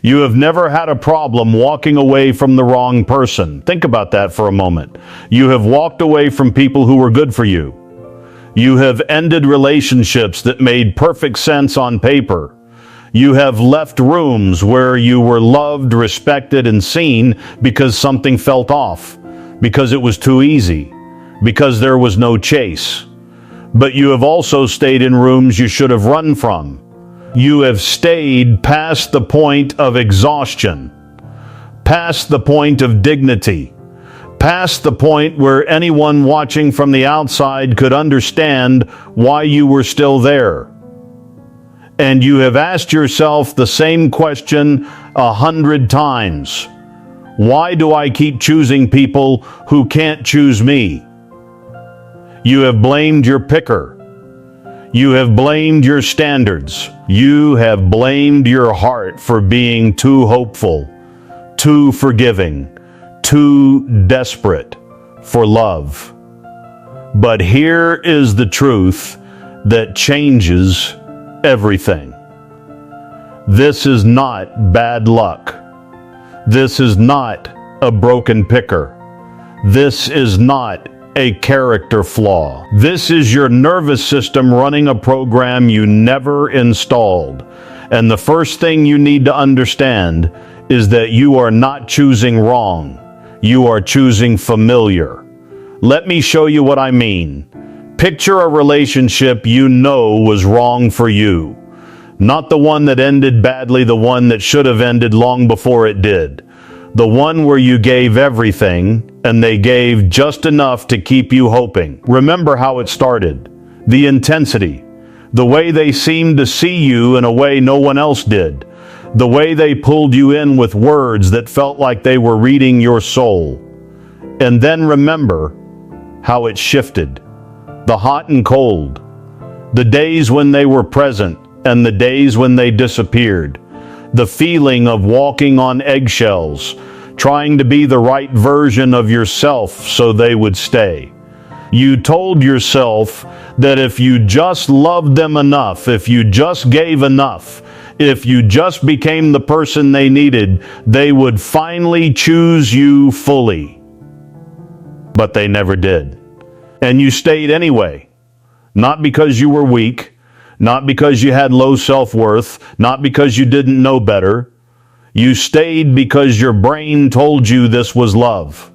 You have never had a problem walking away from the wrong person. Think about that for a moment. You have walked away from people who were good for you. You have ended relationships that made perfect sense on paper. You have left rooms where you were loved, respected, and seen because something felt off, because it was too easy, because there was no chase. But you have also stayed in rooms you should have run from. You have stayed past the point of exhaustion, past the point of dignity, past the point where anyone watching from the outside could understand why you were still there. And you have asked yourself the same question 100 times. Why do I keep choosing people who can't choose me? You have blamed your picker. You have blamed your standards. You have blamed your heart for being too hopeful, too forgiving, too desperate for love. But here is the truth that changes everything. This is not bad luck. This is not a broken picker. This is not a character flaw. This is your nervous system running a program you never installed. And the first thing you need to understand is that you are not choosing wrong. You are choosing familiar. Let me show you what I mean. Picture a relationship you know was wrong for you. Not the one that ended badly, the one that should have ended long before it did. The one where you gave everything and they gave just enough to keep you hoping. Remember how it started. The intensity. The way they seemed to see you in a way no one else did. The way they pulled you in with words that felt like they were reading your soul. And then remember how it shifted. The hot and cold. The days when they were present and the days when they disappeared. The feeling of walking on eggshells, trying to be the right version of yourself so they would stay. You told yourself that if you just loved them enough, if you just gave enough, if you just became the person they needed, they would finally choose you fully. But they never did. And you stayed anyway. Not because you were weak, not because you had low self-worth, not because you didn't know better. You stayed because your brain told you this was love.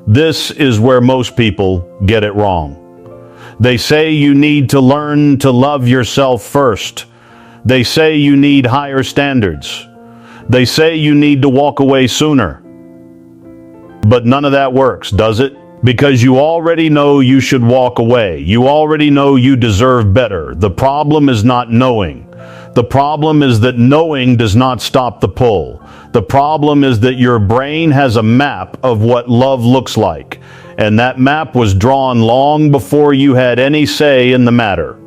This is where most people get it wrong. They say you need to learn to love yourself first. They say you need higher standards. They say you need to walk away sooner. But none of that works, does it? Because you already know you should walk away. You already know you deserve better. The problem is not knowing. The problem is that knowing does not stop the pull. The problem is that your brain has a map of what love looks like. And that map was drawn long before you had any say in the matter.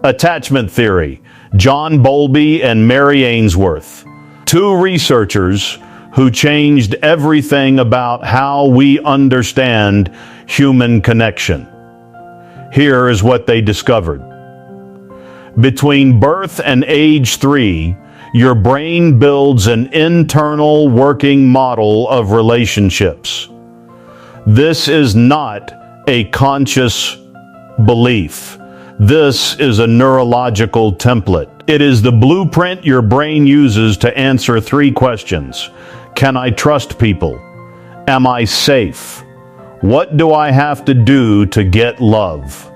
Attachment theory. John Bowlby and Mary Ainsworth. Two researchers who changed everything about how we understand human connection. Here is what they discovered. Between birth and age 3, your brain builds an internal working model of relationships. This is not a conscious belief. This is a neurological template. It is the blueprint your brain uses to answer 3 questions. Can I trust people? Am I safe? What do I have to do to get love?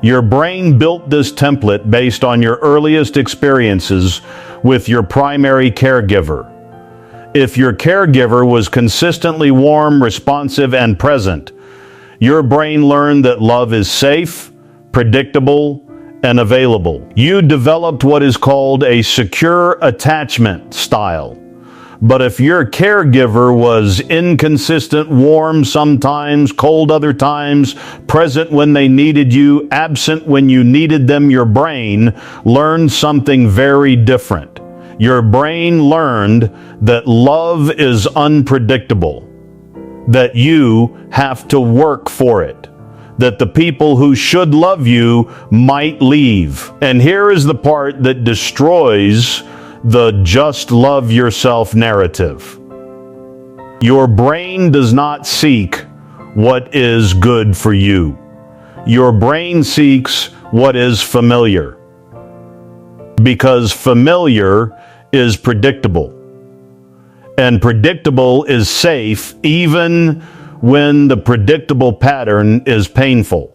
Your brain built this template based on your earliest experiences with your primary caregiver. If your caregiver was consistently warm, responsive, and present, your brain learned that love is safe, predictable, and available. You developed what is called a secure attachment style. But if your caregiver was inconsistent, warm sometimes, cold other times, present when they needed you, absent when you needed them, your brain learned something very different. Your brain learned that love is unpredictable, that you have to work for it, that the people who should love you might leave. And here is the part that destroys the just love yourself narrative. Your brain does not seek what is good for you. Your brain seeks what is familiar, because familiar is predictable, and predictable is safe even when the predictable pattern is painful.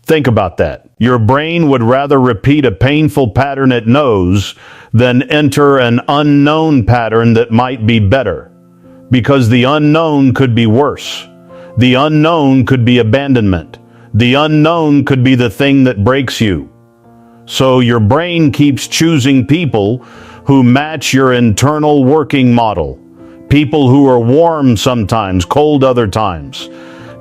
Think about that. Your brain would rather repeat a painful pattern it knows than enter an unknown pattern that might be better, because the unknown could be worse. The unknown could be abandonment. The unknown could be the thing that breaks you. So your brain keeps choosing people who match your internal working model. People who are warm sometimes, cold other times.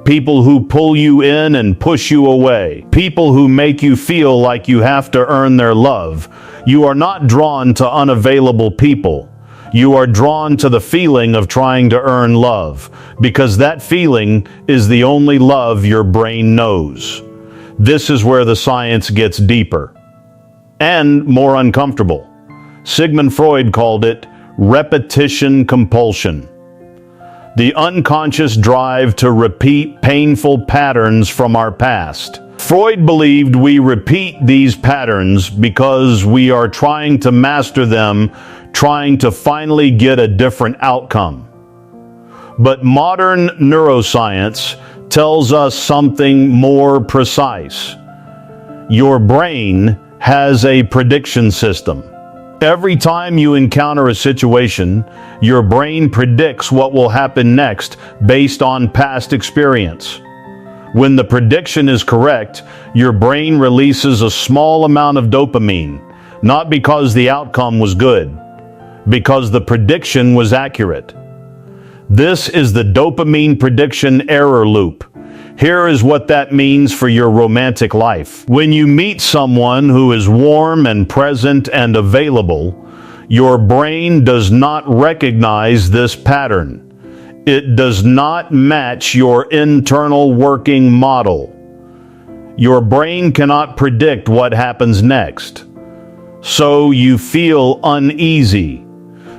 People who pull you in and push you away. People who make you feel like you have to earn their love. You are not drawn to unavailable people. You are drawn to the feeling of trying to earn love, because that feeling is the only love your brain knows. This is where the science gets deeper and more uncomfortable. Sigmund Freud called it repetition compulsion. The unconscious drive to repeat painful patterns from our past. Freud believed we repeat these patterns because we are trying to master them, trying to finally get a different outcome. But modern neuroscience tells us something more precise. Your brain has a prediction system. Every time you encounter a situation, your brain predicts what will happen next based on past experience. When the prediction is correct, your brain releases a small amount of dopamine, not because the outcome was good, because the prediction was accurate. This is the dopamine prediction error loop. Here is what that means for your romantic life. When you meet someone who is warm and present and available, your brain does not recognize this pattern. It does not match your internal working model. Your brain cannot predict what happens next. So you feel uneasy.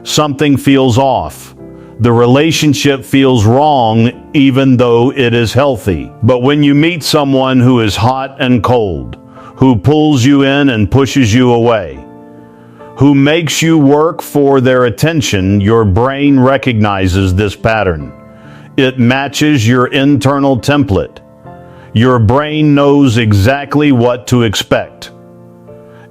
Something feels off. The relationship feels wrong even though it is healthy. But when you meet someone who is hot and cold, who pulls you in and pushes you away, who makes you work for their attention, your brain recognizes this pattern. It matches your internal template. Your brain knows exactly what to expect.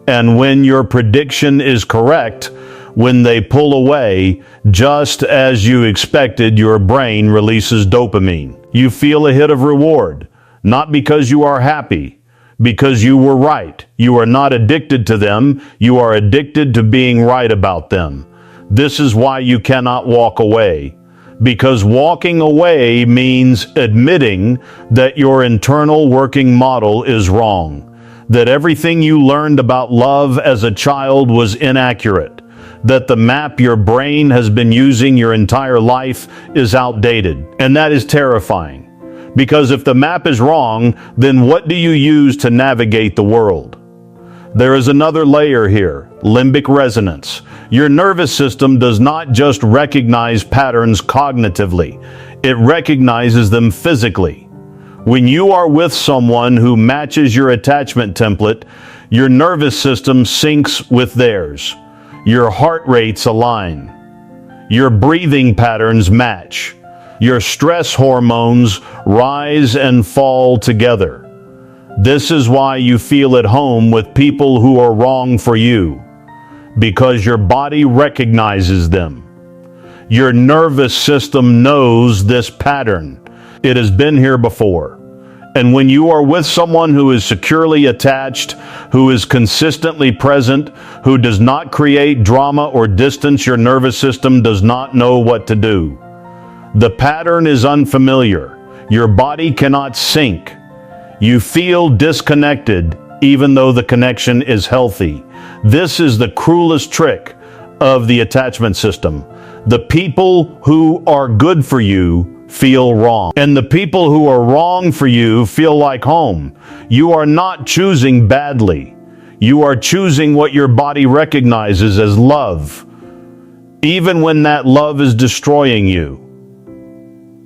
And when your prediction is correct, when they pull away, just as you expected, your brain releases dopamine. You feel a hit of reward, not because you are happy, because you were right. You are not addicted to them. You are addicted to being right about them. This is why you cannot walk away, because walking away means admitting that your internal working model is wrong, that everything you learned about love as a child was inaccurate, that the map your brain has been using your entire life is outdated. And that is terrifying, because if the map is wrong, then what do you use to navigate the world? There is another layer here, limbic resonance. Your nervous system does not just recognize patterns cognitively, it recognizes them physically. When you are with someone who matches your attachment template, your nervous system syncs with theirs. Your heart rates align. Your breathing patterns match. Your stress hormones rise and fall together. This is why you feel at home with people who are wrong for you, because your body recognizes them. Your nervous system knows this pattern. It has been here before. And when you are with someone who is securely attached, who is consistently present, who does not create drama or distance, your nervous system does not know what to do. The pattern is unfamiliar. Your body cannot sync. You feel disconnected even though the connection is healthy. This is the cruelest trick of the attachment system. The people who are good for you feel wrong, and the people who are wrong for you feel like home. You are not choosing badly. You are choosing what your body recognizes as love, even when that love is destroying you.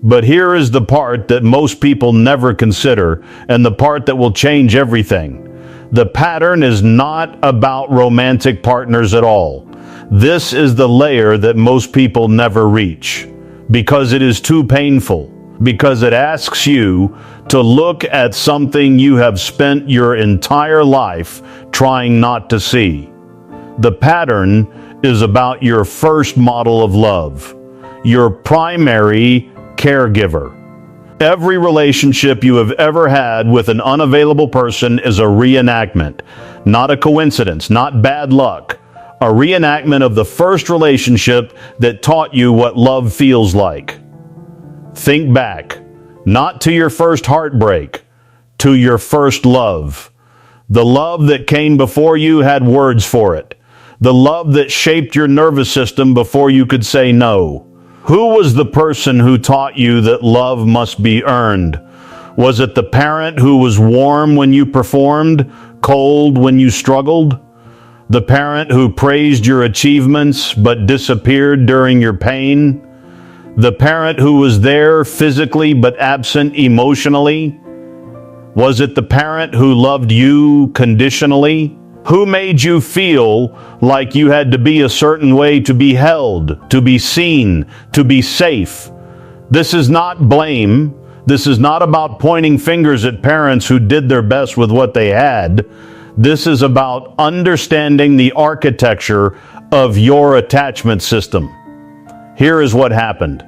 But here is the part that most people never consider, and the part that will change everything. The pattern is not about romantic partners at all. This is the layer that most people never reach, because it is too painful, because it asks you to look at something you have spent your entire life trying not to see. The pattern is about your first model of love, your primary caregiver. Every relationship you have ever had with an unavailable person is a reenactment, not a coincidence, not bad luck. A reenactment of the first relationship that taught you what love feels like. Think back, not to your first heartbreak, to your first love. The love that came before you had words for it. The love that shaped your nervous system before you could say no. Who was the person who taught you that love must be earned? Was it the parent who was warm when you performed, cold when you struggled? The parent who praised your achievements but disappeared during your pain? The parent who was there physically but absent emotionally? Was it the parent who loved you conditionally? Who made you feel like you had to be a certain way to be held, to be seen, to be safe? This is not blame. This is not about pointing fingers at parents who did their best with what they had. This is about understanding the architecture of your attachment system. Here is what happened.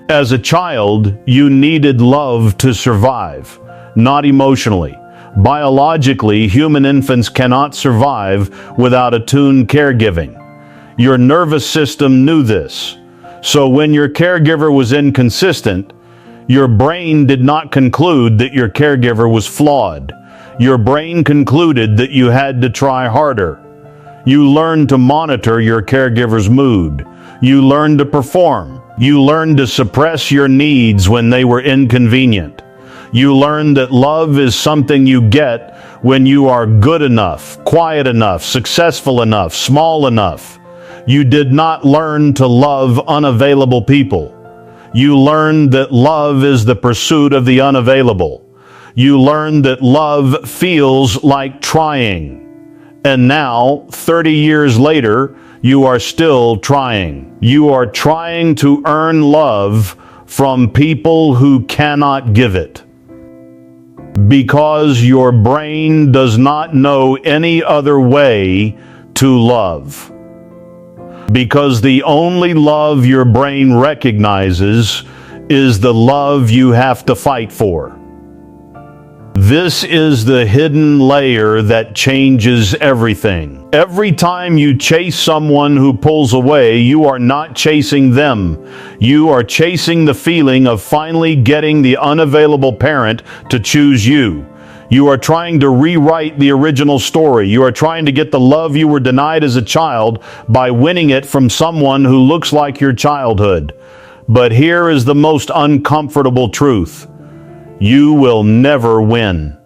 As a child, you needed love to survive, not emotionally. Biologically, human infants cannot survive without attuned caregiving. Your nervous system knew this. So when your caregiver was inconsistent, your brain did not conclude that your caregiver was flawed. Your brain concluded that you had to try harder. You learned to monitor your caregiver's mood. You learned to perform. You learned to suppress your needs when they were inconvenient. You learn that love is something you get when you are good enough, quiet enough, successful enough, small enough. You did not learn to love unavailable people. You learned that love is the pursuit of the unavailable. You learned that love feels like trying. And now, 30 years later, you are still trying. You are trying to earn love from people who cannot give it. Because your brain does not know any other way to love. Because the only love your brain recognizes is the love you have to fight for. This is the hidden layer that changes everything. Every time you chase someone who pulls away, you are not chasing them. You are chasing the feeling of finally getting the unavailable parent to choose you. You are trying to rewrite the original story. You are trying to get the love you were denied as a child by winning it from someone who looks like your childhood. But here is the most uncomfortable truth. You will never win.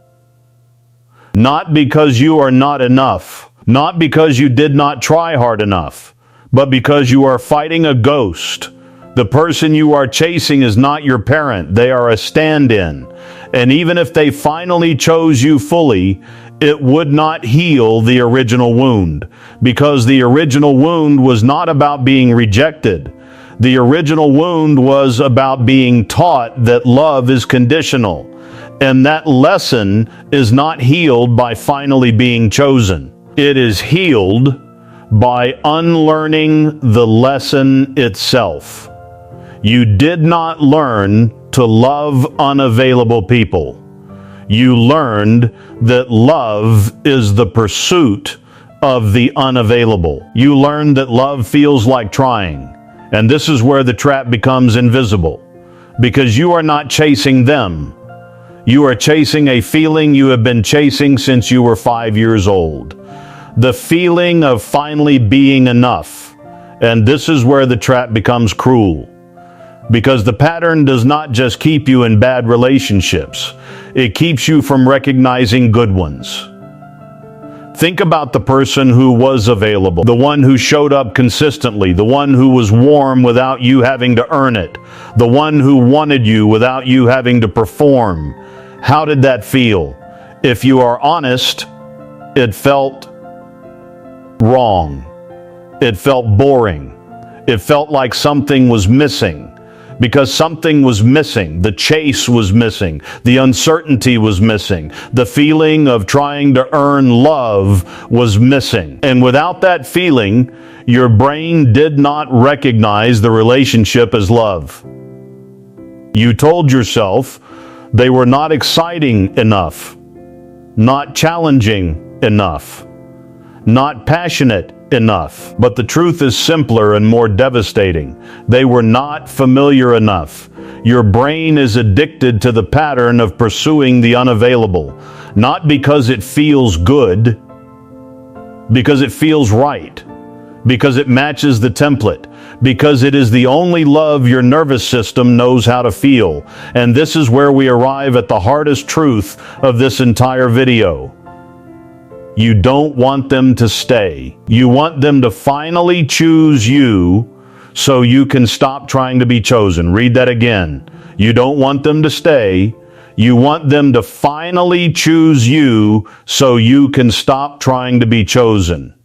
Not because you are not enough, not because you did not try hard enough, but because you are fighting a ghost. The person you are chasing is not your parent. They are a stand-in. And even if they finally chose you fully, it would not heal the original wound, because the original wound was not about being rejected. The original wound was about being taught that love is conditional, and that lesson is not healed by finally being chosen. It is healed by unlearning the lesson itself. You did not learn to love unavailable people. You learned that love is the pursuit of the unavailable. You learned that love feels like trying. And this is where the trap becomes invisible, because you are not chasing them. You are chasing a feeling you have been chasing since you were 5 years old. The feeling of finally being enough. And this is where the trap becomes cruel, because the pattern does not just keep you in bad relationships. It keeps you from recognizing good ones. Think about the person who was available, the one who showed up consistently, the one who was warm without you having to earn it, the one who wanted you without you having to perform. How did that feel? If you are honest, it felt wrong. It felt boring. It felt like something was missing. Because something was missing. The chase was missing. The uncertainty was missing. The feeling of trying to earn love was missing. And without that feeling, your brain did not recognize the relationship as love. You told yourself they were not exciting enough, not challenging enough, not passionate enough. But the truth is simpler and more devastating. They were not familiar enough. Your brain is addicted to the pattern of pursuing the unavailable, not because it feels good, because it feels right, because it matches the template, because it is the only love your nervous system knows how to feel. And this is where we arrive at the hardest truth of this entire video. You don't want them to stay. You want them to finally choose you so you can stop trying to be chosen. Read that again. You don't want them to stay. You want them to finally choose you so you can stop trying to be chosen.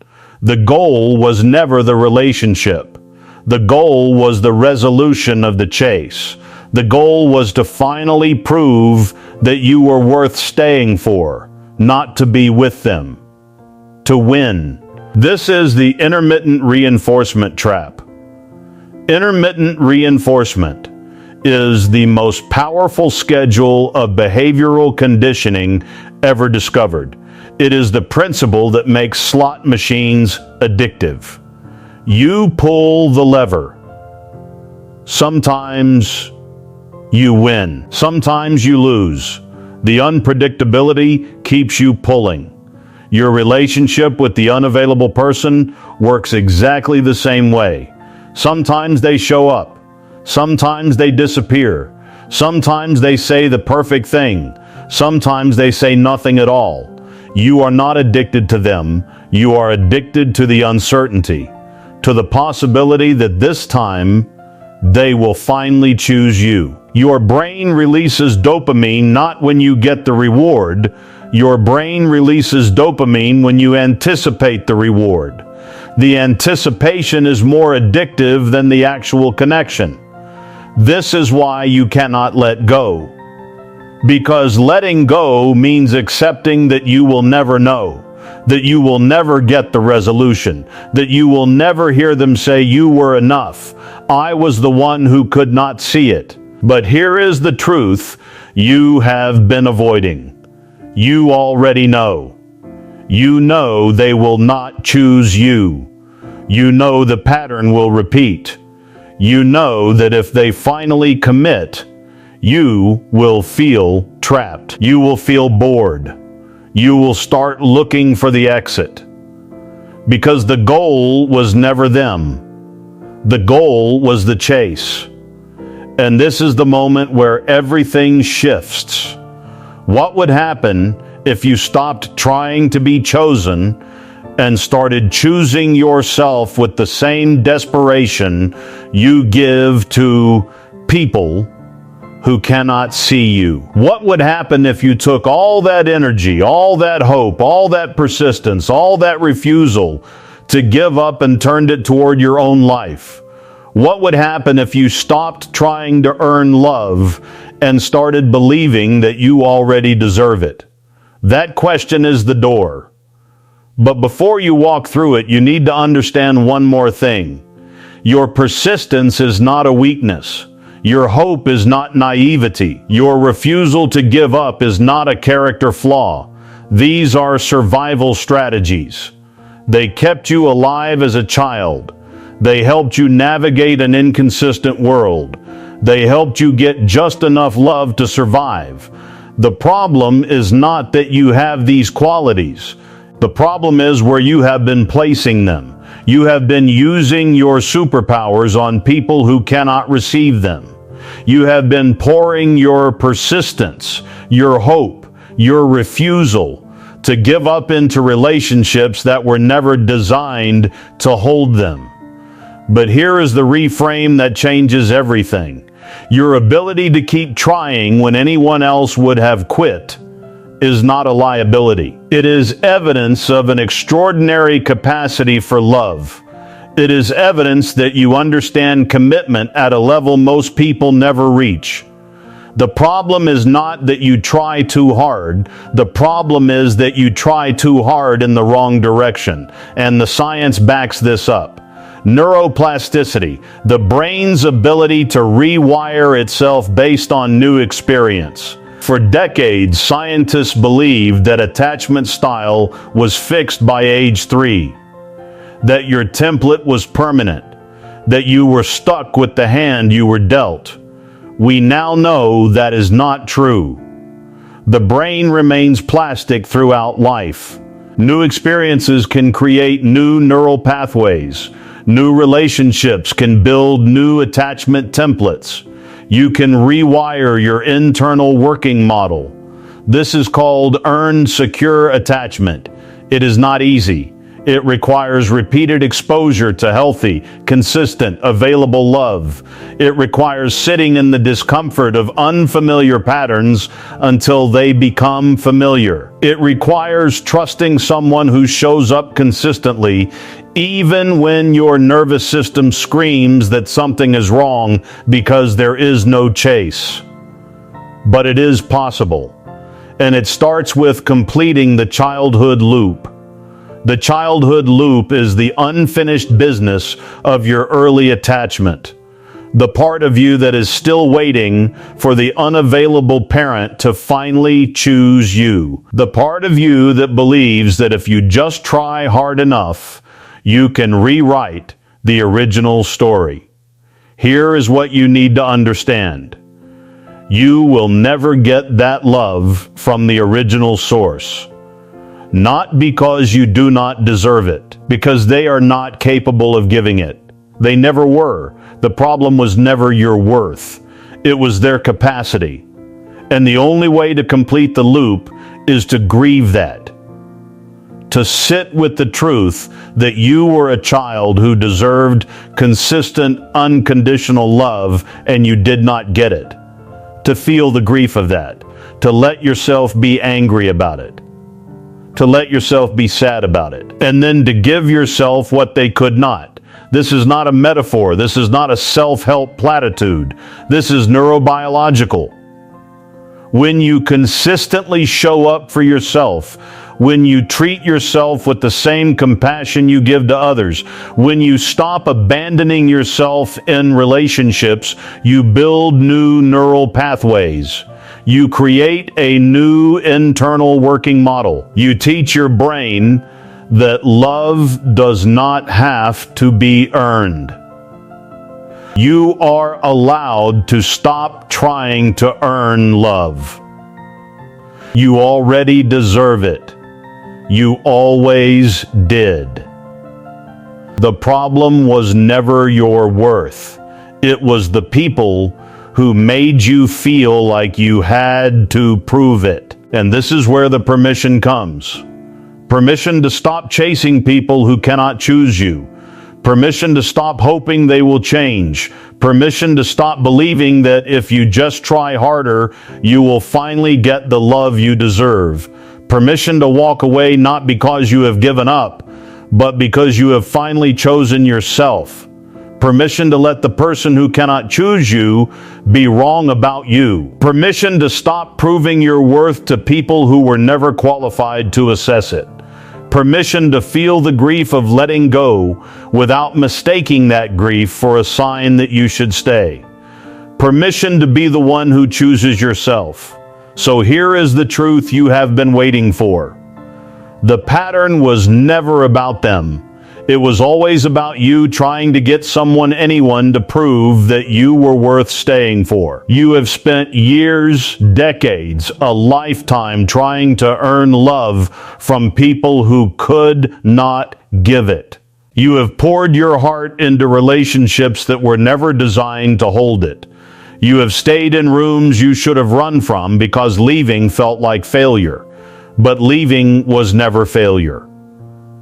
The goal was never the relationship. The goal was the resolution of the chase. The goal was to finally prove that you were worth staying for, not to be with them, to win. This is the intermittent reinforcement trap. Intermittent reinforcement is the most powerful schedule of behavioral conditioning ever discovered. It is the principle that makes slot machines addictive. You pull the lever. Sometimes you win. Sometimes you lose. The unpredictability keeps you pulling. Your relationship with the unavailable person works exactly the same way. Sometimes they show up. Sometimes they disappear. Sometimes they say the perfect thing. Sometimes they say nothing at all. You are not addicted to them. You are addicted to the uncertainty, to the possibility that this time they will finally choose you. Your brain releases dopamine not when you get the reward. Your brain releases dopamine when you anticipate the reward. The anticipation is more addictive than the actual connection. This is why you cannot let go. Because letting go means accepting that you will never know, that you will never get the resolution, that you will never hear them say you were enough. I was the one who could not see it. But here is the truth you have been avoiding. You already know. You know they will not choose you. You know the pattern will repeat. You know that if they finally commit, you will feel trapped. You will feel bored. You will start looking for the exit. Because the goal was never them. The goal was the chase. And this is the moment where everything shifts. What would happen if you stopped trying to be chosen and started choosing yourself with the same desperation you give to people who cannot see you? What would happen if you took all that energy, all that hope, all that persistence, all that refusal to give up and turned it toward your own life? What would happen if you stopped trying to earn love and started believing that you already deserve it? That question is the door. But before you walk through it, you need to understand one more thing. Your persistence is not a weakness. Your hope is not naivety. Your refusal to give up is not a character flaw. These are survival strategies. They kept you alive as a child. They helped you navigate an inconsistent world. They helped you get just enough love to survive. The problem is not that you have these qualities. The problem is where you have been placing them. You have been using your superpowers on people who cannot receive them. You have been pouring your persistence, your hope, your refusal, to give up into relationships that were never designed to hold them. But here is the reframe that changes everything. Your ability to keep trying when anyone else would have quit is not a liability. It is evidence of an extraordinary capacity for love. It is evidence that you understand commitment at a level most people never reach. The problem is not that you try too hard. The problem is that you try too hard in the wrong direction. And the science backs this up. Neuroplasticity, the brain's ability to rewire itself based on new experience. For decades, scientists believed that attachment style was fixed by age 3, that your template was permanent, that you were stuck with the hand you were dealt. We now know that is not true. The brain remains plastic throughout life. New experiences can create new neural pathways. New relationships can build new attachment templates. You can rewire your internal working model. This is called earned secure attachment. It is not easy. It requires repeated exposure to healthy, consistent, available love. It requires sitting in the discomfort of unfamiliar patterns until they become familiar. It requires trusting someone who shows up consistently, even when your nervous system screams that something is wrong because there is no chase. But it is possible. And it starts with completing the childhood loop. The childhood loop is the unfinished business of your early attachment. The part of you that is still waiting for the unavailable parent to finally choose you. The part of you that believes that if you just try hard enough, you can rewrite the original story. Here is what you need to understand. You will never get that love from the original source. Not because you do not deserve it, because they are not capable of giving it. They never were. The problem was never your worth. It was their capacity. And the only way to complete the loop is to grieve that. To sit with the truth that you were a child who deserved consistent, unconditional love and you did not get it. To feel the grief of that. To let yourself be angry about it. To let yourself be sad about it. And then to give yourself what they could not. This is not a metaphor. This is not a self-help platitude. This is neurobiological. When you consistently show up for yourself, when you treat yourself with the same compassion you give to others, when you stop abandoning yourself in relationships, you build new neural pathways. You create a new internal working model. You teach your brain that love does not have to be earned. You are allowed to stop trying to earn love. You already deserve it. You always did. The problem was never your worth. It was the people who made you feel like you had to prove it. And this is where the permission comes. Permission to stop chasing people who cannot choose you. Permission to stop hoping they will change. Permission to stop believing that if you just try harder, you will finally get the love you deserve. Permission to walk away not because you have given up, but because you have finally chosen yourself. Permission to let the person who cannot choose you be wrong about you. Permission to stop proving your worth to people who were never qualified to assess it. Permission to feel the grief of letting go without mistaking that grief for a sign that you should stay. Permission to be the one who chooses yourself. So here is the truth you have been waiting for. The pattern was never about them. It was always about you trying to get anyone to prove that you were worth staying for. You have spent years, decades, a lifetime trying to earn love from people who could not give it. You have poured your heart into relationships that were never designed to hold it. You have stayed in rooms you should have run from because leaving felt like failure. But leaving was never failure.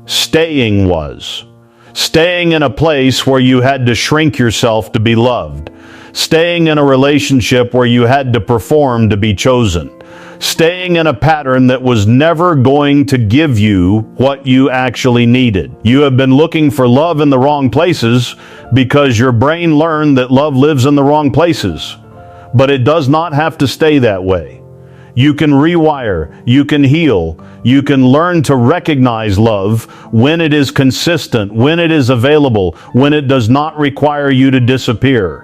Staying was. Staying in a place where you had to shrink yourself to be loved. Staying in a relationship where you had to perform to be chosen. Staying in a pattern that was never going to give you what you actually needed. You have been looking for love in the wrong places because your brain learned that love lives in the wrong places. But it does not have to stay that way. You can rewire, you can heal, you can learn to recognize love when it is consistent, when it is available, when it does not require you to disappear.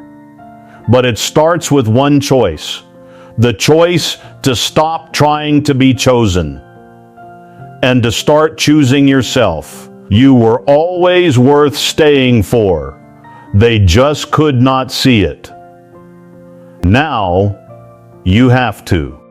But it starts with one choice. The choice to stop trying to be chosen and to start choosing yourself. You were always worth staying for. They just could not see it. Now, you have to.